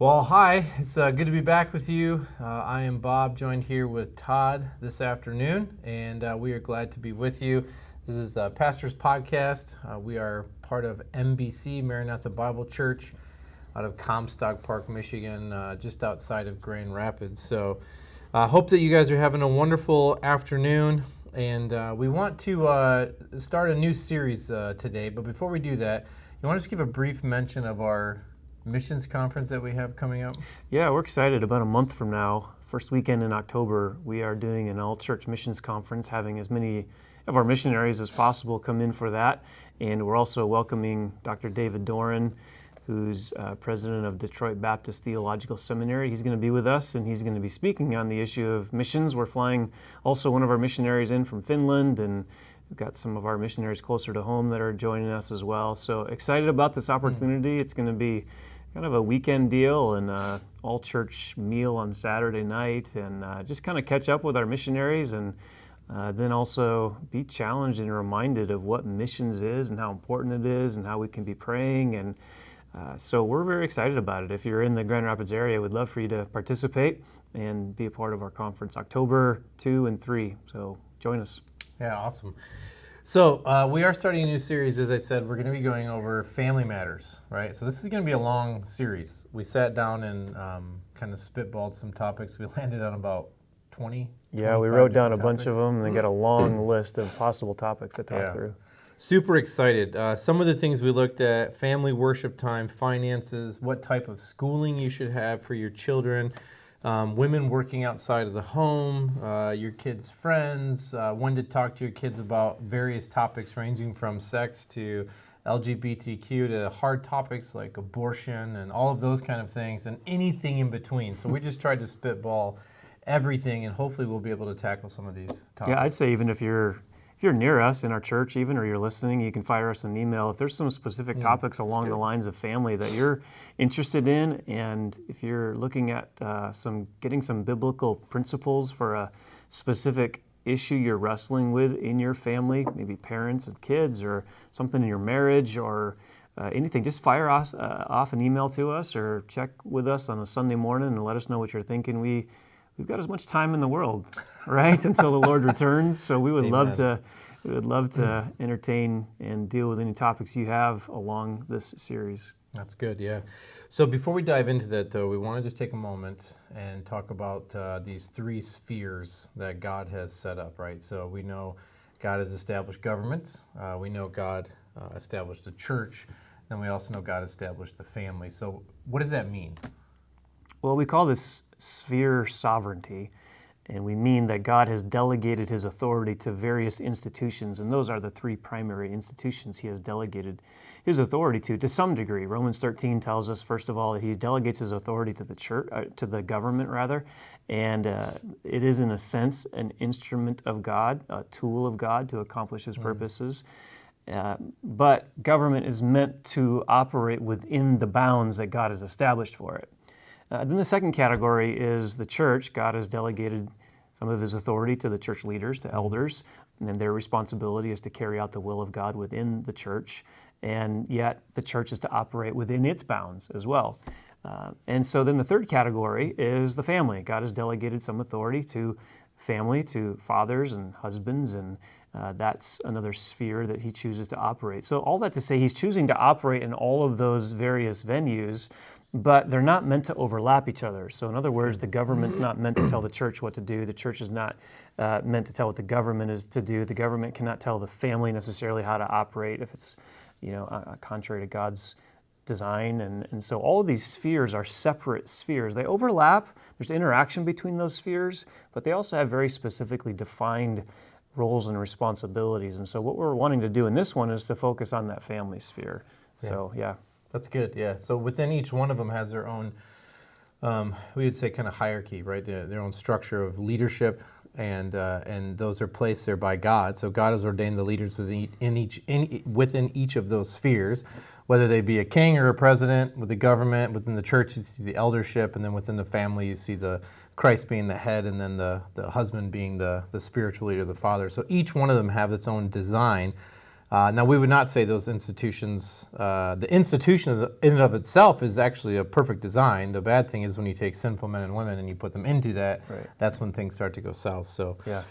Well, hi. It's good to be back with you. I am Bob, joined here with Todd this afternoon, and we are glad to be with you. This is Pastor's Podcast. We are part of MBC, Maranatha Bible Church, out of Comstock Park, Michigan, just outside of Grand Rapids. So I hope that you guys are having a wonderful afternoon, and we want to start a new series today. But before we do that, you want to just give a brief mention of our missions conference that we have coming up? Yeah, we're excited. About a month from now, first weekend in October, we are doing an all-church missions conference, having as many of our missionaries as possible come in for that. And we're also welcoming Dr. David Doran, who's president of Detroit Baptist Theological Seminary. He's going to be with us, and he's going to be speaking on the issue of missions. We're flying also one of our missionaries in from Finland, and we've got some of our missionaries closer to home that are joining us as well. So excited about this opportunity. It's going to be kind of a weekend deal and all-church meal on Saturday night, and just kind of catch up with our missionaries, and then also be challenged and reminded of what missions is and how important it is and how we can be praying. And so we're very excited about it. If you're in the Grand Rapids area, we'd love for you to participate and be a part of our conference October 2 and 3. So join us. Yeah, awesome. So we are starting a new series. As I said, we're going to be going over family matters, right? So this is going to be a long series. We sat down and kind of spitballed some topics. We landed on about 20. Yeah, we wrote down a bunch of them and got a long list of possible topics to talk through. Super excited. Some of the things we looked at: family worship time, finances, what type of schooling you should have for your children, women working outside of the home, your kids' friends, when to talk to your kids about various topics ranging from sex to LGBTQ to hard topics like abortion and all of those kind of things and anything in between. So we just tried to spitball everything, and hopefully we'll be able to tackle some of these topics. Yeah, I'd say even if you're near us in our church even, or you're listening, you can fire us an email if there's some specific topics along the lines of family that you're interested in, and if you're looking at getting some biblical principles for a specific issue you're wrestling with in your family, maybe parents and kids, or something in your marriage, or anything, just fire us off an email to us, or check with us on a Sunday morning and let us know what you're thinking. We've got as much time in the world, right, until the Lord returns. So we would love to entertain and deal with any topics you have along this series. That's good, yeah. So before we dive into that, though, we want to just take a moment and talk about these three spheres that God has set up, right? So we know God has established government. We know God established the church. And we also know God established the family. So what does that mean? Well, we call this sphere sovereignty, and we mean that God has delegated his authority to various institutions, and those are the three primary institutions he has delegated his authority to some degree. Romans 13 tells us, first of all, that he delegates his authority to the church, to the government rather, and it is in a sense an instrument of God, a tool of God to accomplish his purposes. But government is meant to operate within the bounds that God has established for it. Then the second category is the church. God has delegated some of his authority to the church leaders, to elders, and then their responsibility is to carry out the will of God within the church, and yet the church is to operate within its bounds as well. And so then the third category is the family. God has delegated some authority to family, to fathers and husbands, and that's another sphere that he chooses to operate. So all that to say, he's choosing to operate in all of those various venues, but they're not meant to overlap each other. So in other words, the government's not meant to tell the church what to do. The church is not meant to tell what the government is to do. The government cannot tell the family necessarily how to operate if it's, contrary to God's design. And so all of these spheres are separate spheres. They overlap. There's interaction between those spheres, but they also have very specifically defined roles and responsibilities. And so what we're wanting to do in this one is to focus on that family sphere. Yeah. So, yeah. That's good, yeah. So within each one of them has their own, we would say, kind of hierarchy, right? Their own structure of leadership, and those are placed there by God. So God has ordained the leaders within each of those spheres, whether they be a king or a president. With the government, within the church, you see the eldership, and then within the family, you see the Christ being the head, and then the husband being the spiritual leader, the father. So each one of them have its own design. Now, we would not say those institutions, the institution in and of itself is actually a perfect design. The bad thing is when you take sinful men and women and you put them into that, Right. that's when things start to go south. So, Yeah.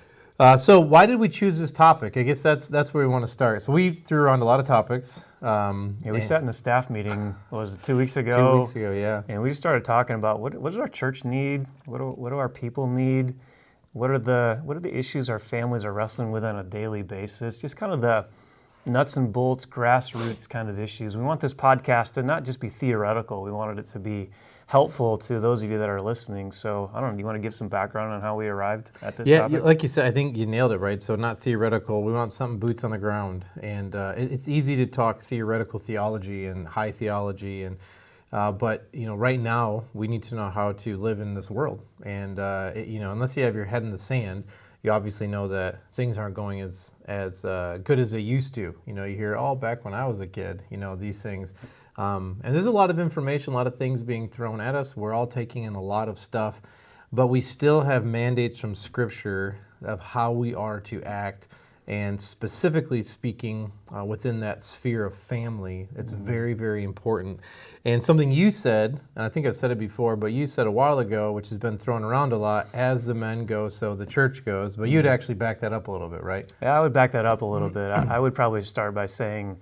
so why did we choose this topic? I guess that's where we want to start. So we threw around a lot of topics. We sat in a staff meeting, what was it, 2 weeks ago? 2 weeks ago, yeah. And we just started talking about what does our church need? What do our people need? What are the issues our families are wrestling with on a daily basis? Just kind of the nuts and bolts, grassroots kind of issues. We want this podcast to not just be theoretical. We wanted it to be helpful to those of you that are listening. So, I don't know, do you want to give some background on how we arrived at this topic? Yeah, like you said, I think you nailed it, right? So not theoretical. We want something boots on the ground. And it's easy to talk theoretical theology and high theology, and but right now we need to know how to live in this world. And unless you have your head in the sand, you obviously know that things aren't going as good as they used to. You hear, back when I was a kid, these things. And there's a lot of information, a lot of things being thrown at us. We're all taking in a lot of stuff, but we still have mandates from Scripture of how we are to act, and specifically speaking within that sphere of family. It's very, very important. And something you said, and I think I've said it before, but you said a while ago, which has been thrown around a lot, as the men go, so the church goes. But you'd actually back that up a little bit, right? Yeah, I would back that up a little bit. I would probably start by saying,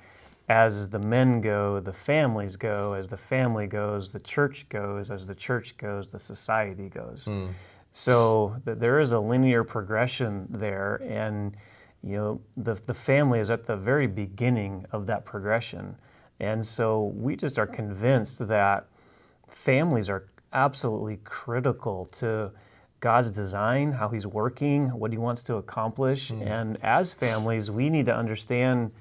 as the men go, the families go. As the family goes, the church goes. As the church goes, the society goes. So there is a linear progression there, and the family is at the very beginning of that progression. And so we just are convinced that families are absolutely critical to God's design, how He's working, what He wants to accomplish. And as families, we need to understand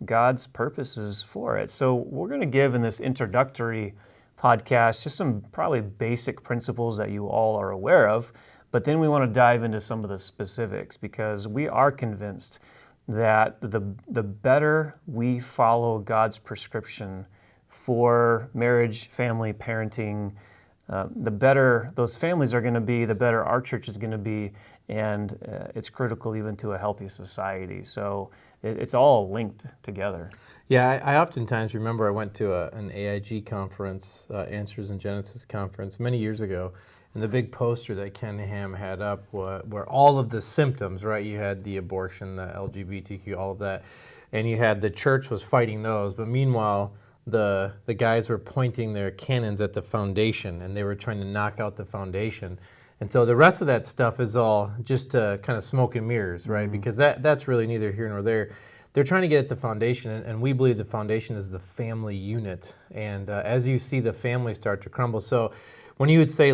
God's purposes for it. So we're going to give in this introductory podcast just some probably basic principles that you all are aware of, but then we want to dive into some of the specifics, because we are convinced that the better we follow God's prescription for marriage, family, parenting, the better those families are going to be, the better our church is going to be, and it's critical even to a healthy society. So it's all linked together. Yeah, I oftentimes remember I went to an AIG conference, Answers in Genesis conference, many years ago, and the big poster that Ken Ham had up were all of the symptoms, right? You had the abortion, the LGBTQ, all of that, and you had the church was fighting those, but meanwhile, the guys were pointing their cannons at the foundation, and they were trying to knock out the foundation. And so the rest of that stuff is all just kind of smoke and mirrors, right? Because that's really neither here nor there. They're trying to get at the foundation, and we believe the foundation is the family unit. And as you see the family start to crumble, so when you would say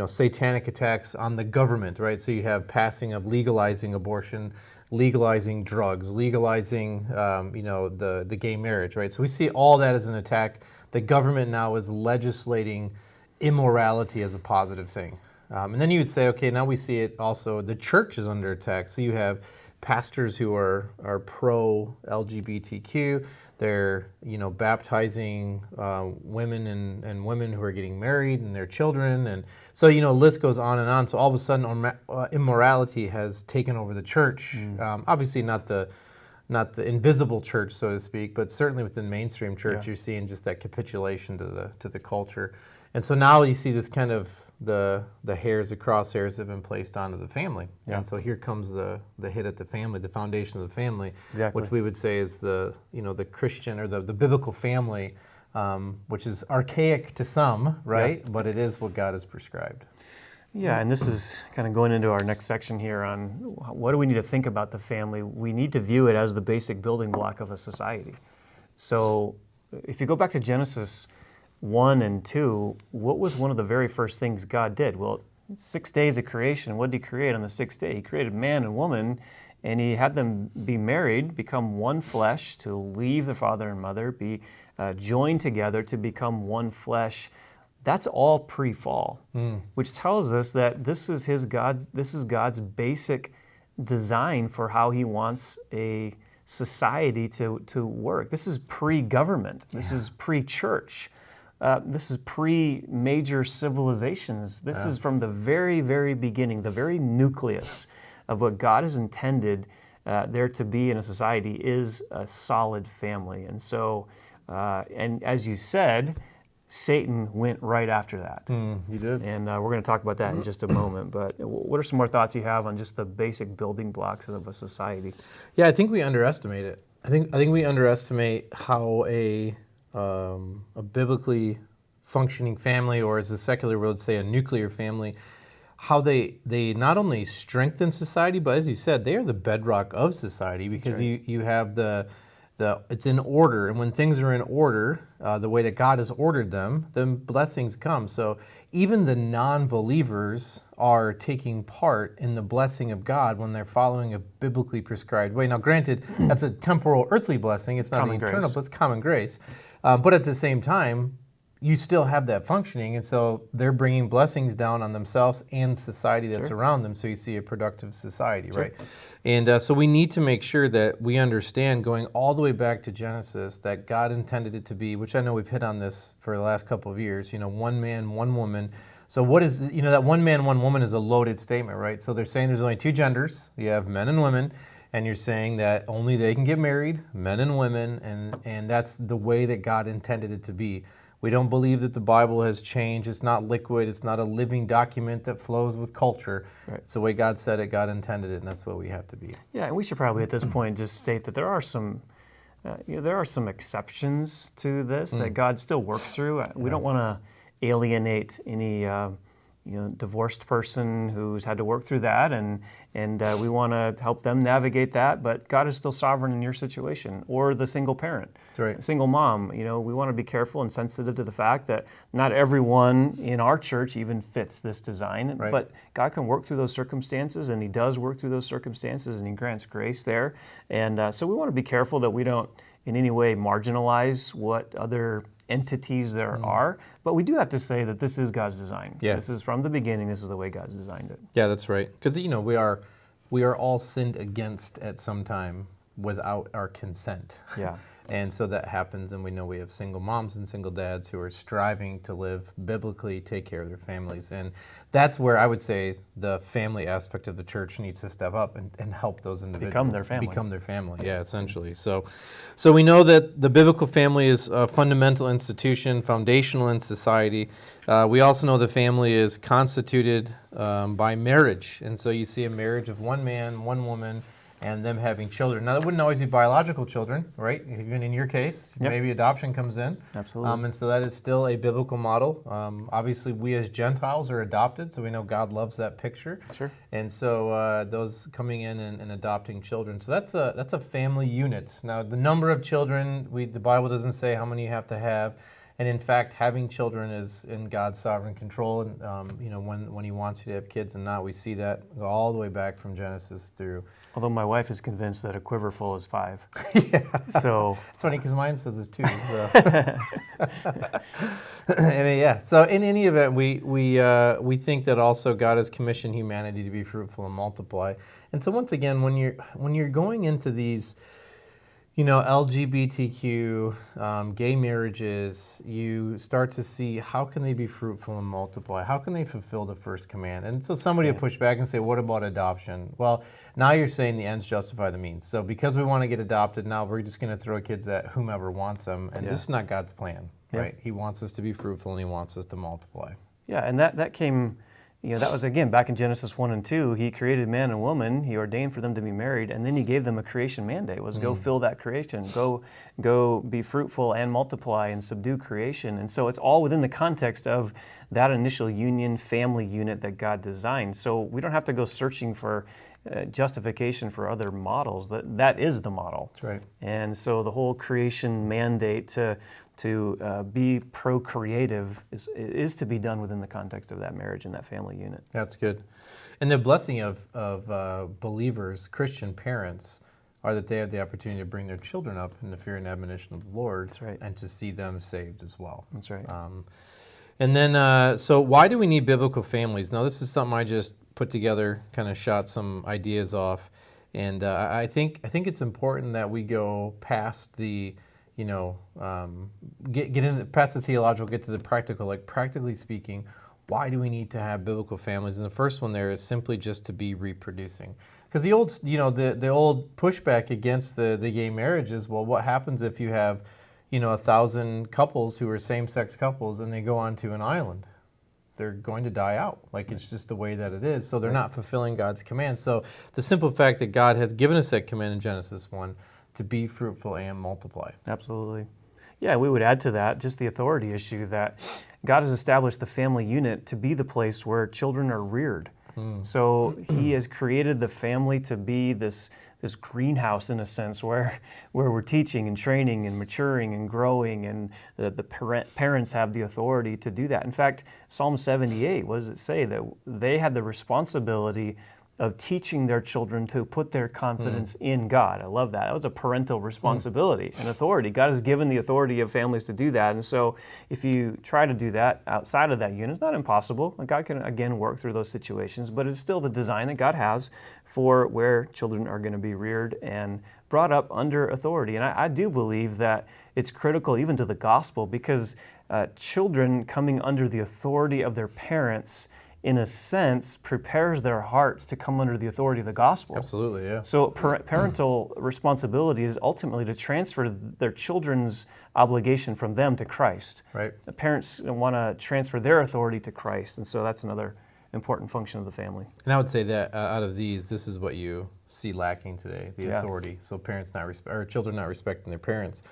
satanic attacks on the government, right? So you have passing of legalizing abortion, legalizing drugs, legalizing the gay marriage, right? So we see all that as an attack. The government now is legislating immorality as a positive thing. And then you would say, okay, now we see it also, the church is under attack. So you have pastors who are pro-LGBTQ. They're baptizing women and women who are getting married and their children, and so the list goes on and on. So all of a sudden, immorality has taken over the church. Obviously, not the invisible church, so to speak, but certainly within mainstream church, you're seeing just that capitulation to the culture. And so now you see this kind of the hairs, the crosshairs have been placed onto the family. Yeah. And so here comes the hit at the family, the foundation of the family, which we would say is the Christian or the biblical family, which is archaic to some, right? Yeah. But it is what God has prescribed. Yeah, and this is kind of going into our next section here on what do we need to think about the family. We need to view it as the basic building block of a society. So if you go back to Genesis 1 and 2, what was one of the very first things God did? Well, 6 days of creation. What did He create on the sixth day? He created man and woman, and He had them be married, become one flesh, to leave the father and mother, be joined together to become one flesh. That's all pre-fall, which tells us that this is God's basic design for how He wants a society to work. This is pre-government. This is pre-church. This is pre-major civilizations. This is from the very, very beginning, the very nucleus of what God has intended there to be in a society is a solid family. And so, and as you said, Satan went right after that. He did. And we're going to talk about that in just a moment. But what are some more thoughts you have on just the basic building blocks of a society? Yeah, I think we underestimate it. I think we underestimate how a biblically functioning family, or as the secular world would say, a nuclear family, how they not only strengthen society, but as you said, they are the bedrock of society, because you have the it's in order, and when things are in order, the way that God has ordered them, then blessings come. So even the non-believers are taking part in the blessing of God when they're following a biblically prescribed way. Now, granted, that's a temporal, earthly blessing. It's not an eternal, but it's common grace. But at the same time, you still have that functioning, and so they're bringing blessings down on themselves and society that's around them, so you see a productive society, right? And so we need to make sure that we understand, going all the way back to Genesis, that God intended it to be, which I know we've hit on this for the last couple of years, one man, one woman. So what is, that one man, one woman is a loaded statement, right? So they're saying there's only two genders. You have men and women, and you're saying that only they can get married, men and women, and that's the way that God intended it to be. We don't believe that the Bible has changed. It's not liquid. It's not a living document that flows with culture. Right. It's the way God said it, God intended it, and that's what we have to be. Yeah, and we should probably at this point just state that there are some exceptions to this that God still works through. We don't want to alienate any divorced person who's had to work through that, and we want to help them navigate that. But God is still sovereign in your situation, or the single parent, That's right. Single mom. We want to be careful and sensitive to the fact that not everyone in our church even fits this design. Right. But God can work through those circumstances, and He does work through those circumstances, and He grants grace there. And so we want to be careful that we don't in any way marginalize what other entities there are, but we do have to say that this is God's design. Yeah. This is from the beginning, this is the way God's designed it. Yeah, that's right. Because, we are all sinned against at some time without our consent. Yeah. And so that happens, and we know we have single moms and single dads who are striving to live biblically, take care of their families. And that's where I would say the family aspect of the church needs to step up and help those individuals. Become their family, yeah, essentially. So we know that the biblical family is a fundamental institution, foundational in society. We also know the family is constituted by marriage. And so you see a marriage of one man, one woman, and them having children. Now, that wouldn't always be biological children, right? Even in your case, maybe adoption comes in. Absolutely. And so that is still a biblical model. Obviously, we as Gentiles are adopted, so we know God loves that picture. Sure. And so those coming in and adopting children. So that's a family unit. Now, the number of children, the Bible doesn't say how many you have to have. And in fact, having children is in God's sovereign control. And when He wants you to have kids and not, we see that go all the way back from Genesis through. Although my wife is convinced that a quiver full is 5. Yeah. So it's funny because mine says it's 2. So. And yeah. So in any event, we think that also God has commissioned humanity to be fruitful and multiply. And so once again, when you're going into these, LGBTQ, gay marriages, you start to see how can they be fruitful and multiply? How can they fulfill the first command? And so somebody will push back and say, what about adoption? Well, now you're saying the ends justify the means. So because we want to get adopted, now we're just going to throw kids at whomever wants them. And this is not God's plan, right? He wants us to be fruitful and He wants us to multiply. Yeah, and that came... that was, again, back in Genesis 1 and 2, He created man and woman, He ordained for them to be married, and then He gave them a creation mandate, was go fill that creation, go be fruitful and multiply and subdue creation. And so it's all within the context of that initial union, family unit that God designed. So we don't have to go searching for justification for other models. That is the model. That's right. And so the whole creation mandate to be procreative is to be done within the context of that marriage and that family unit. That's good. And the blessing of believers, Christian parents, are that they have the opportunity to bring their children up in the fear and admonition of the Lord. That's right. And to see them saved as well. That's right. And then, so why do we need biblical families? Now, this is something I just put together, kind of shot some ideas off. And I think it's important that we go past the get into past the theological, get to the practical. Like, practically speaking, why do we need to have biblical families? And the first one there is simply just to be reproducing. Because the old, the old pushback against the gay marriage is, well, what happens if you have, 1,000 couples who are same-sex couples and they go onto an island? They're going to die out. Like, it's just the way that it is. So they're not fulfilling God's command. So the simple fact that God has given us that command in Genesis 1 to be fruitful and multiply. Absolutely. Yeah, we would add to that just the authority issue that God has established the family unit to be the place where children are reared. So he has created the family to be this greenhouse, in a sense, where we're teaching and training and maturing and growing, and the parents have the authority to do that. In fact, Psalm 78, what does it say? That they had the responsibility of teaching their children to put their confidence in God. I love that. That was a parental responsibility and authority. God has given the authority of families to do that. And so if you try to do that outside of that unit, it's not impossible. God can, again, work through those situations, but it's still the design that God has for where children are going to be reared and brought up under authority. And I do believe that it's critical even to the gospel, because children coming under the authority of their parents, in a sense, prepares their hearts to come under the authority of the gospel. Absolutely, yeah. So parental responsibility is ultimately to transfer their children's obligation from them to Christ. Right. The parents want to transfer their authority to Christ, and so that's another important function of the family. And I would say that out of these, this is what you see lacking today, the authority. So parents or children not respecting their parents.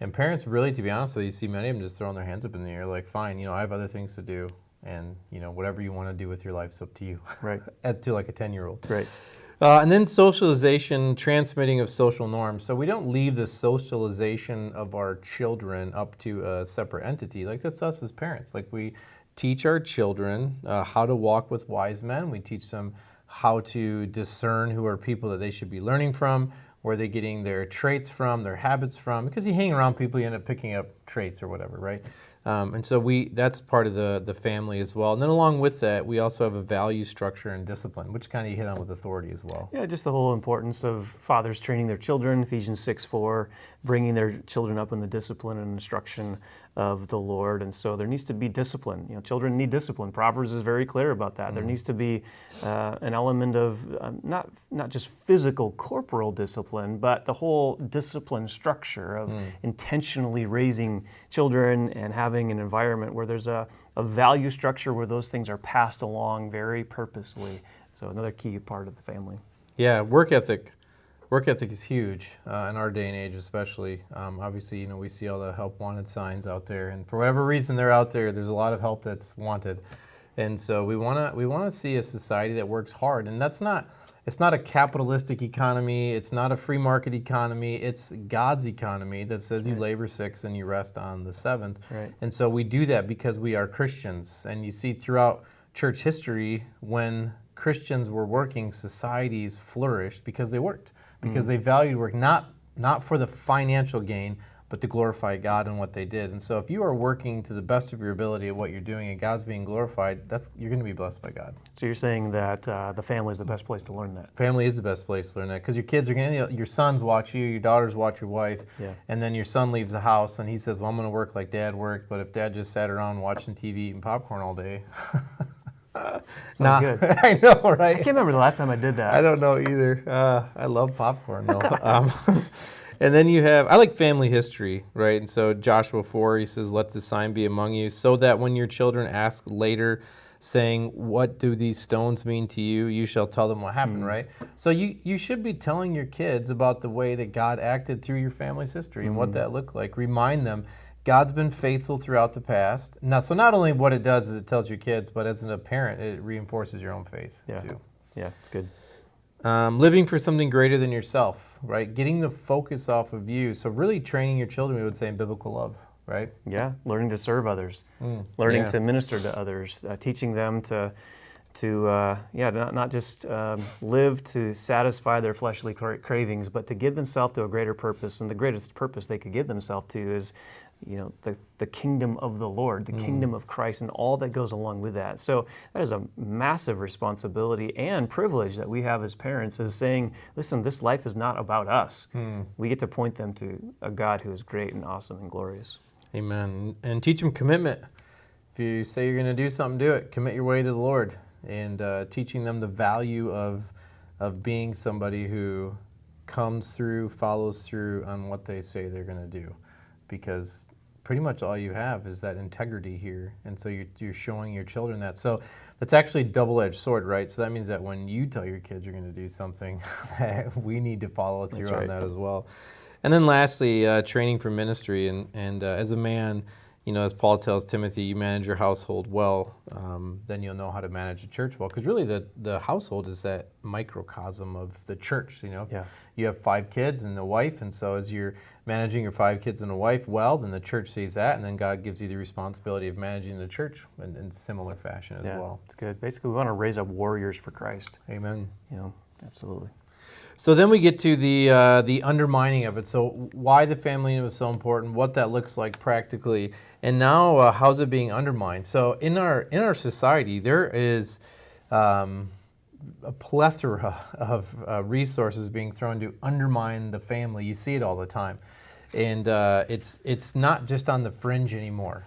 And parents really, to be honest with you, see many of them just throwing their hands up in the air like, fine, I have other things to do. And, whatever you want to do with your life is up to you. Right. To like a 10-year-old. Right. And then socialization, transmitting of social norms. So we don't leave the socialization of our children up to a separate entity. Like, that's us as parents. Like, we teach our children how to walk with wise men. We teach them how to discern who are people that they should be learning from, where they're getting their traits from, their habits from. Because you hang around people, you end up picking up traits or whatever, right? And so that's part of the family as well. And then along with that, we also have a value structure and discipline, which kind of you hit on with authority as well. Yeah, just the whole importance of fathers training their children, Ephesians 6:4, bringing their children up in the discipline and instruction of the Lord. And so there needs to be discipline. Children need discipline. Proverbs is very clear about that. There needs to be an element of not just physical, corporal discipline, but the whole discipline structure of intentionally raising children and having an environment where there's a value structure where those things are passed along very purposely. So another key part of the family. Yeah, work ethic. Work ethic is huge in our day and age, especially. Obviously, we see all the help wanted signs out there, and for whatever reason they're out there, there's a lot of help that's wanted. And so we want to see a society that works hard, and it's not a capitalistic economy, it's not a free market economy, it's God's economy that says you labor 6 and you rest on the 7th. Right. And so we do that because we are Christians. And you see throughout church history, when Christians were working, societies flourished because they worked, because they valued work, not for the financial gain, but to glorify God in what they did. And so if you are working to the best of your ability at what you're doing and God's being glorified, you're going to be blessed by God. So you're saying that the family is the best place to learn that? Family is the best place to learn that, because your kids are going to, your sons watch you, your daughters watch your wife, and then your son leaves the house and he says, well, I'm going to work like Dad worked, but if Dad just sat around watching TV, eating popcorn all day. Sounds good. I know, right? I can't remember the last time I did that. I don't know either. I love popcorn though. And then I like family history, right? And so Joshua 4, he says, let this sign be among you, so that when your children ask later, saying, what do these stones mean to you? You shall tell them what happened, right? So you should be telling your kids about the way that God acted through your family's history and what that looked like. Remind them, God's been faithful throughout the past. Now, so not only what it does is it tells your kids, but as a parent, it reinforces your own faith too. Yeah, it's good. Living for something greater than yourself, right? Getting the focus off of you. So really training your children, we would say, in biblical love, right? Yeah, learning to serve others, learning to minister to others, teaching them to not just live to satisfy their fleshly cravings, but to give themselves to a greater purpose. And the greatest purpose they could give themselves to is the kingdom of the Lord, the kingdom of Christ, and all that goes along with that. So that is a massive responsibility and privilege that we have as parents, is saying, listen, this life is not about us. We get to point them to a God who is great and awesome and glorious. Amen. And teach them commitment. If you say you're going to do something, do it. Commit your way to the Lord. And teaching them the value of of being somebody who comes through, follows through on what they say they're going to do, because pretty much all you have is that integrity here, and so you're showing your children that. So that's actually a double-edged sword, right? So that means that when you tell your kids you're going to do something, we need to follow through on that as well. And then lastly, training for ministry, and as a man, as Paul tells Timothy, you manage your household well, then you'll know how to manage the church well. Because really the household is that microcosm of the church, You have 5 kids and a wife, and so as you're managing your 5 kids and a wife well, then the church sees that, and then God gives you the responsibility of managing the church in similar fashion as well. It's good. Basically, we want to raise up warriors for Christ. Amen. Absolutely. So then we get to the undermining of it. So why the family unit was so important, what that looks like practically, and now how's it being undermined? So in our society, there is a plethora of resources being thrown to undermine the family. You see it all the time, and it's not just on the fringe anymore.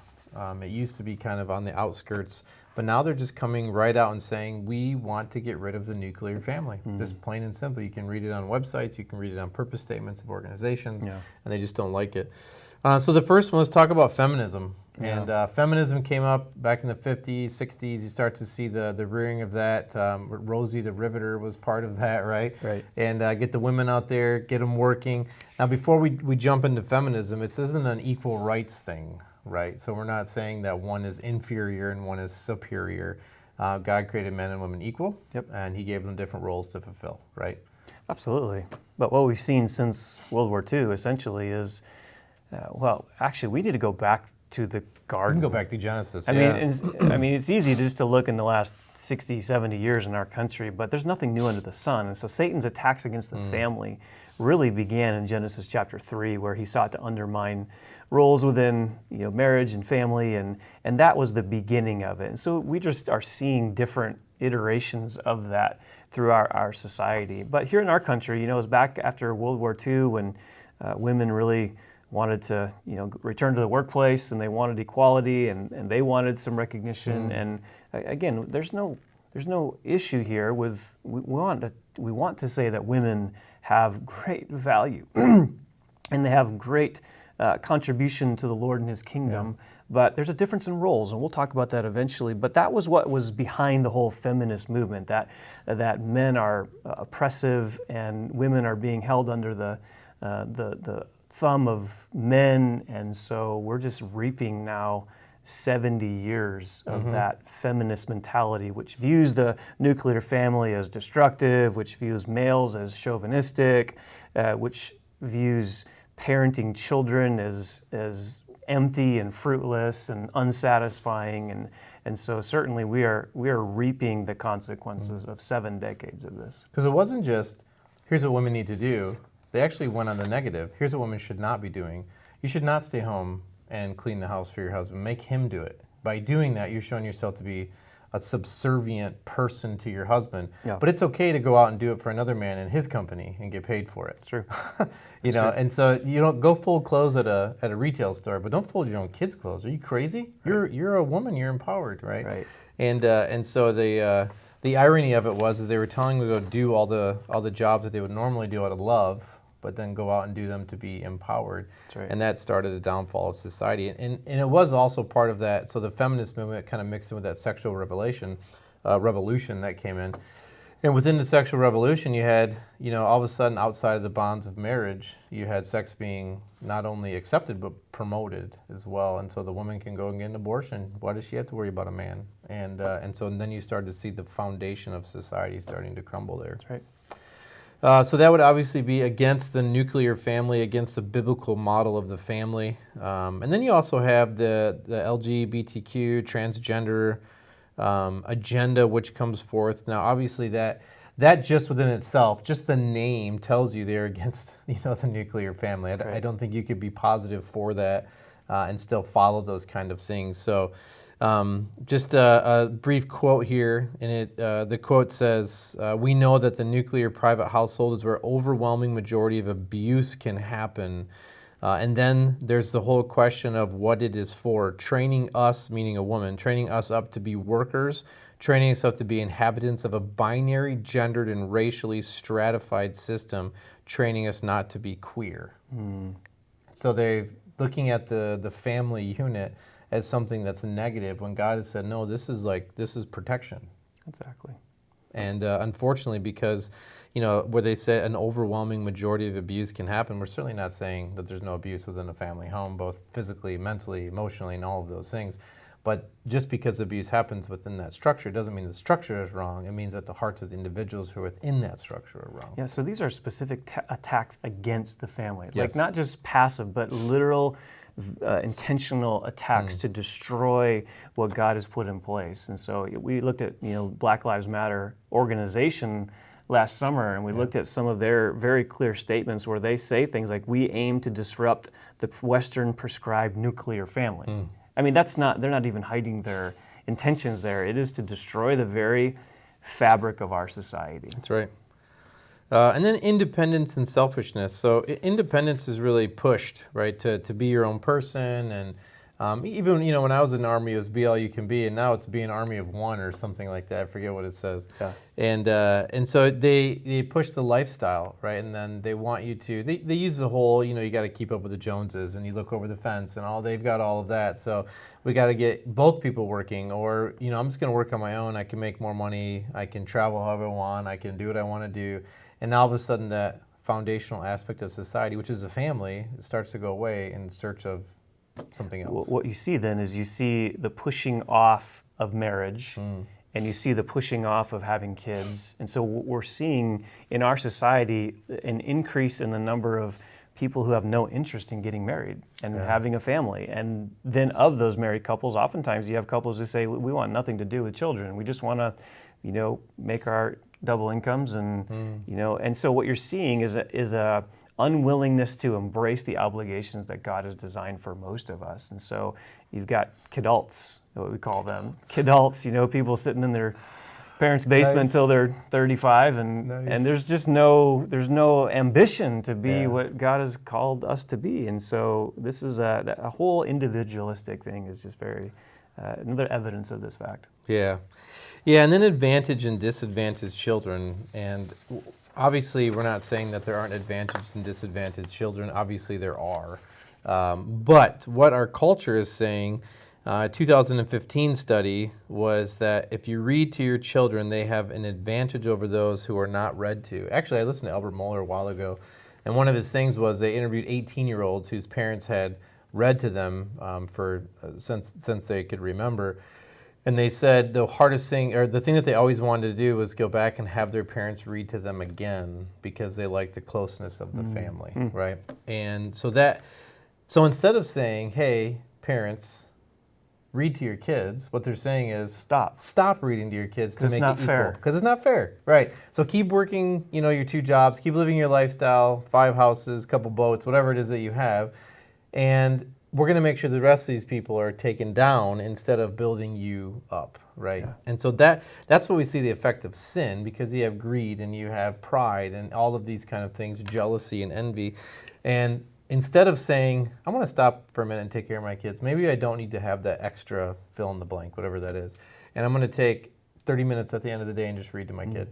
It used to be kind of on the outskirts. But now they're just coming right out and saying, we want to get rid of the nuclear family. Just plain and simple. You can read it on websites, you can read it on purpose statements of organizations, and they just don't like it. So the first one, let's talk about feminism. And feminism came up back in the 50s, 60s. You start to see the rearing of that. Rosie the Riveter was part of that, right? Right. And get the women out there, get them working. Now, before we jump into feminism, this isn't an equal rights thing. Right, so we're not saying that one is inferior and one is superior. God created men and women equal, and He gave them different roles to fulfill, right? Absolutely. But what we've seen since World War II essentially is, actually, we need to go back to the garden. We can go back to Genesis. I mean, it's easy just to look in the last 60, 70 years in our country, but there's nothing new under the sun. And so Satan's attacks against the family really began in Genesis chapter 3, where he sought to undermine roles within marriage and family, and that was the beginning of it. And so we just are seeing different iterations of that through our society. But here in our country, it was back after World War II when women really wanted to return to the workplace, and they wanted equality, and they wanted some recognition. And again, there's no issue here with we want to say that women have great value and they have great contribution to the Lord and His kingdom, but there's a difference in roles, and we'll talk about that eventually. But that was what was behind the whole feminist movement, that men are oppressive and women are being held under the thumb of men, and so we're just reaping now 70 years of that feminist mentality, which views the nuclear family as destructive, which views males as chauvinistic, which views parenting children as empty and fruitless and unsatisfying, and so certainly we are reaping the consequences of 7 decades of this. Because it wasn't just, here's what women need to do. They actually went on the negative. Here's what women should not be doing. You should not stay home and clean the house for your husband. Make him do it. By doing that, you're showing yourself to be a subservient person to your husband. Yeah. But it's okay to go out and do it for another man in his company and get paid for it. It's true. And so you don't go fold clothes at a retail store, but don't fold your own kids' clothes. Are you crazy? Right. You're a woman. You're empowered, right? Right. And so the irony of it was they were telling them to go do all the jobs that they would normally do out of love, but then go out and do them to be empowered. That's right. And that started the downfall of society. And it was also part of that, so the feminist movement kind of mixed in with that sexual revolution that came in. And within the sexual revolution, you had, all of a sudden, outside of the bonds of marriage, you had sex being not only accepted, but promoted as well. And so the woman can go and get an abortion. Why does she have to worry about a man? And then you started to see the foundation of society starting to crumble there. That's right. So that would obviously be against the nuclear family, against the biblical model of the family. And then you also have the LGBTQ, transgender agenda, which comes forth. Now, obviously, that just within itself, just the name tells you they're against the nuclear family. I don't think you could be positive for that and still follow those kind of things. So just a brief quote here, and the quote says, "We know that the nuclear private household is where overwhelming majority of abuse can happen. And then there's the whole question of what it is for, training us, meaning a woman, training us up to be workers, training us up to be inhabitants of a binary, gendered, and racially stratified system, training us not to be queer. So they're looking at the family unit as something that's negative when God has said, no, this is protection. Exactly. And unfortunately, because, where they say an overwhelming majority of abuse can happen, we're certainly not saying that there's no abuse within a family home, both physically, mentally, emotionally, and all of those things. But just because abuse happens within that structure doesn't mean the structure is wrong. It means that the hearts of the individuals who are within that structure are wrong. Yeah, so these are specific attacks against the family. Yes. Like not just passive, but literal intentional attacks to destroy what God has put in place. And so we looked at Black Lives Matter organization last summer, and we looked at some of their very clear statements where they say things like, we aim to disrupt the Western prescribed nuclear family. I mean, they're not even hiding their intentions there. It is to destroy the very fabric of our society. That's right. And then independence and selfishness. So independence is really pushed, right, to be your own person. And even, when I was in the Army, it was be all you can be, and now it's be an army of one or something like that. I forget what it says. Yeah. And so they push the lifestyle, right, and then they want you to, they use the whole, you got to keep up with the Joneses, and you look over the fence, and they've got all of that. So we got to get both people working, or, I'm just going to work on my own. I can make more money. I can travel however I want. I can do what I want to do. And all of a sudden that foundational aspect of society, which is a family, starts to go away in search of something else. What you see then is you see the pushing off of marriage, and you see the pushing off of having kids. And so we're seeing in our society an increase in the number of people who have no interest in getting married and having a family. And then of those married couples, oftentimes you have couples who say, we want nothing to do with children. We just want to, make our double incomes, and and so what you're seeing is a unwillingness to embrace the obligations that God has designed for most of us. And so you've got kidults, what we call them, kidults, people sitting in their parents' basement until they're 35, and there's just no ambition to be what God has called us to be. And so this is a whole individualistic thing is just very another evidence of this fact. Yeah, and then advantage and disadvantaged children. And obviously, we're not saying that there aren't advantaged and disadvantaged children. Obviously, there are. But what our culture is saying, a 2015 study was that if you read to your children, they have an advantage over those who are not read to. Actually, I listened to Albert Mohler a while ago, and one of his things was they interviewed 18-year-olds whose parents had read to them since they could remember. And they said the hardest thing, or the thing that they always wanted to do, was go back and have their parents read to them again because they liked the closeness of the family, right? And so instead of saying, hey, parents, read to your kids, what they're saying is stop reading to your kids to make it equal. Because it's not fair, right? So keep working, your 2 jobs, keep living your lifestyle, 5 houses, couple boats, whatever it is that you have, and we're going to make sure the rest of these people are taken down instead of building you up, right? Yeah. And so that's what we see the effect of sin, because you have greed and you have pride and all of these kind of things, jealousy and envy. And instead of saying, I want to stop for a minute and take care of my kids, maybe I don't need to have that extra fill in the blank, whatever that is, and I'm going to take 30 minutes at the end of the day and just read to my kid.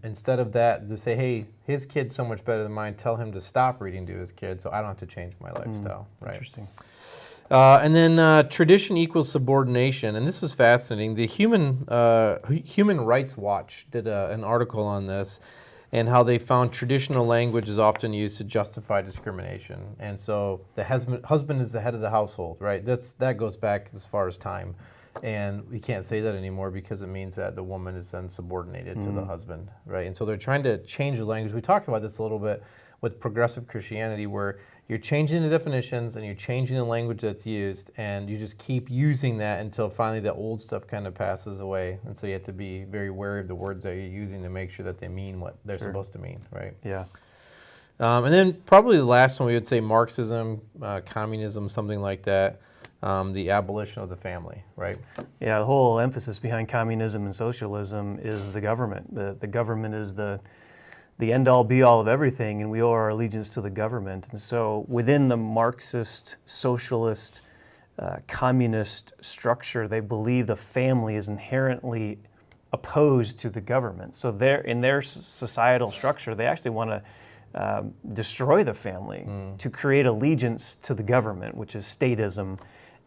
Instead of that, to say, hey, his kid's so much better than mine, tell him to stop reading to his kid so I don't have to change my lifestyle. Right? Interesting. And then tradition equals subordination, and this was fascinating. The Human Rights Watch did an article on this, and how they found traditional language is often used to justify discrimination. And so the husband is the head of the household, right? That goes back as far as time. And we can't say that anymore because it means that the woman is then subordinated to the husband, right? And so they're trying to change the language. We talked about this a little bit with progressive Christianity, where you're changing the definitions and you're changing the language that's used, and you just keep using that until finally the old stuff kind of passes away. And so you have to be very wary of the words that you're using to make sure that they mean what they're supposed to mean, right? Yeah. And then probably the last one we would say Marxism, communism, something like that. The abolition of the family, right? Yeah, the whole emphasis behind communism and socialism is the government. The government is the the end-all be-all of everything, and we owe our allegiance to the government. And so within the Marxist, socialist, communist structure, they believe the family is inherently opposed to the government. So in their societal structure, they actually want to destroy the family to create allegiance to the government, which is statism.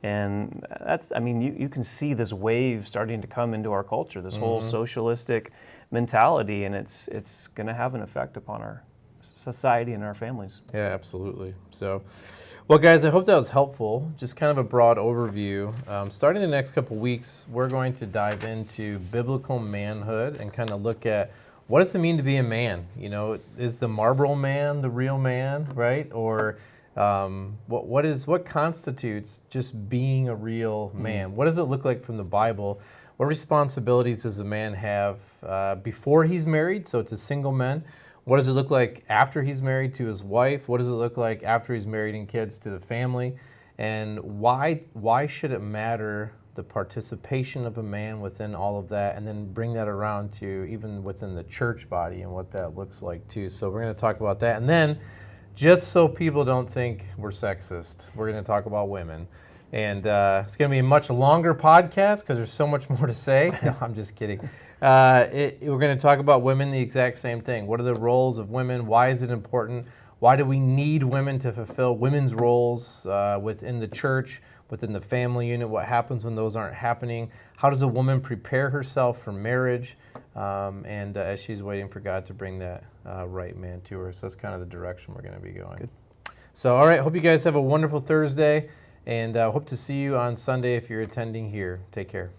And that's, I mean, you can see this wave starting to come into our culture, this whole socialistic mentality, and it's going to have an effect upon our society and our families. Yeah, absolutely. So, well, guys, I hope that was helpful. Just kind of a broad overview. Starting the next couple weeks, we're going to dive into biblical manhood and kind of look at what does it mean to be a man? You know, is the Marlboro man the real man, right? Or what constitutes just being a real man? What does it look like from the Bible? What responsibilities does a man have before he's married, so to single men? What does it look like after he's married to his wife? What does it look like after he's married and kids to the family? And why should it matter the participation of a man within all of that, and then bring that around to even within the church body and what that looks like too. So we're going to talk about that. And then, just so people don't think we're sexist, we're going to talk about women. And it's going to be a much longer podcast because there's so much more to say. No, I'm just kidding. We're going to talk about women, the exact same thing. What are the roles of women? Why is it important? Why do we need women to fulfill women's roles within the church, within the family unit? What happens when those aren't happening? How does a woman prepare herself for marriage? And as she's waiting for God to bring that right man to her. So that's kind of the direction we're going to be going. Good. So, all right, hope you guys have a wonderful Thursday, and hope to see you on Sunday if you're attending here. Take care.